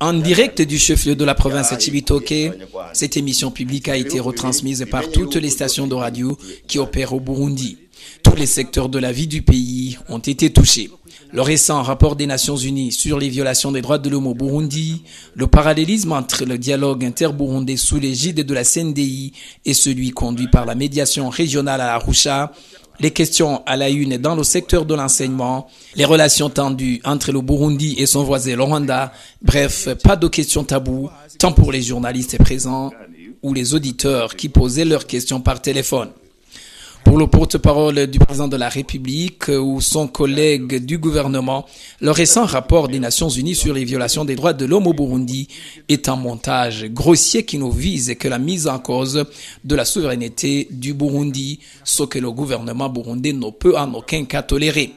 En direct du chef-lieu de la province de Cibitoke, cette émission publique a été retransmise par toutes les stations de radio qui opèrent au Burundi. Tous les secteurs de la vie du pays ont été touchés. Le récent rapport des Nations Unies sur les violations des droits de l'homme au Burundi, le parallélisme entre le dialogue inter-burundais sous l'égide de la CNDI et celui conduit par la médiation régionale à Arusha, les questions à la une dans le secteur de l'enseignement, les relations tendues entre le Burundi et son voisin le Rwanda, bref, pas de questions taboues, tant pour les journalistes présents ou les auditeurs qui posaient leurs questions par téléphone. Pour le porte-parole du président de la République ou son collègue du gouvernement, le récent rapport des Nations Unies sur les violations des droits de l'homme au Burundi est un montage grossier qui ne vise que la mise en cause de la souveraineté du Burundi, ce que le gouvernement burundais ne peut en aucun cas tolérer.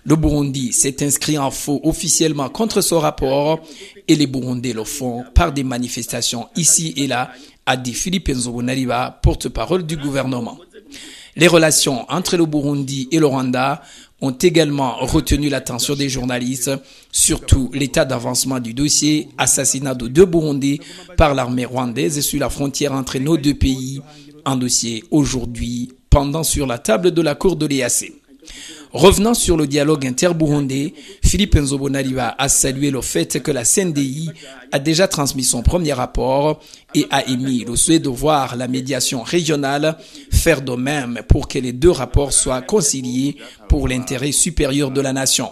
Le Burundi s'est inscrit en faux officiellement contre ce rapport et les Burundais le font par des manifestations ici et là, a dit Philippe Nzobonariba, porte-parole du gouvernement. Les relations entre le Burundi et le Rwanda ont également retenu l'attention des journalistes, surtout l'état d'avancement du dossier assassinat de 2 Burundais par l'armée rwandaise sur la frontière entre nos 2 pays, un dossier aujourd'hui pendant sur la table de la cour de l'EAC. Revenant sur le dialogue inter-burundais, Philippe Nzobonariba a salué le fait que la CNDI a déjà transmis son premier rapport et a émis le souhait de voir la médiation régionale faire de même pour que les 2 rapports soient conciliés pour l'intérêt supérieur de la nation.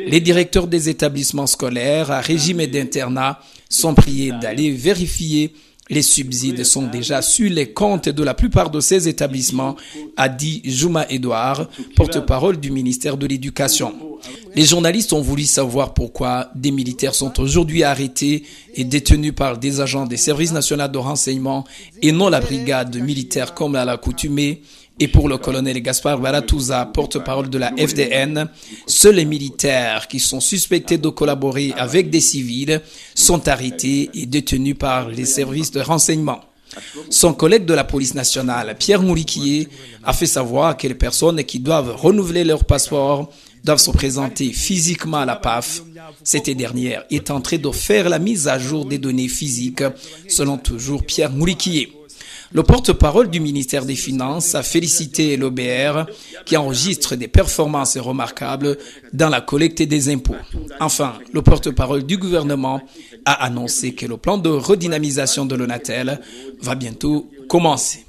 Les directeurs des établissements scolaires à régime d'internat sont priés d'aller vérifier les subsides sont déjà sur les comptes de la plupart de ces établissements, a dit Juma Edouard, porte-parole du ministère de l'Éducation. Les journalistes ont voulu savoir pourquoi des militaires sont aujourd'hui arrêtés et détenus par des agents des services nationaux de renseignement et non la brigade militaire comme à l'accoutumée. Et pour le colonel Gaspard Baratouza, porte-parole de la FDN, seuls les militaires qui sont suspectés de collaborer avec des civils sont arrêtés et détenus par les services de renseignement. Son collègue de la police nationale, Pierre Mouriquier, a fait savoir que les personnes qui doivent renouveler leur passeport doivent se présenter physiquement à la PAF. Cette dernière est en train de faire la mise à jour des données physiques, selon toujours Pierre Mouriquier. Le porte-parole du ministère des Finances a félicité l'OBR qui enregistre des performances remarquables dans la collecte des impôts. Enfin, le porte-parole du gouvernement a annoncé que le plan de redynamisation de l'ONATEL va bientôt commencer.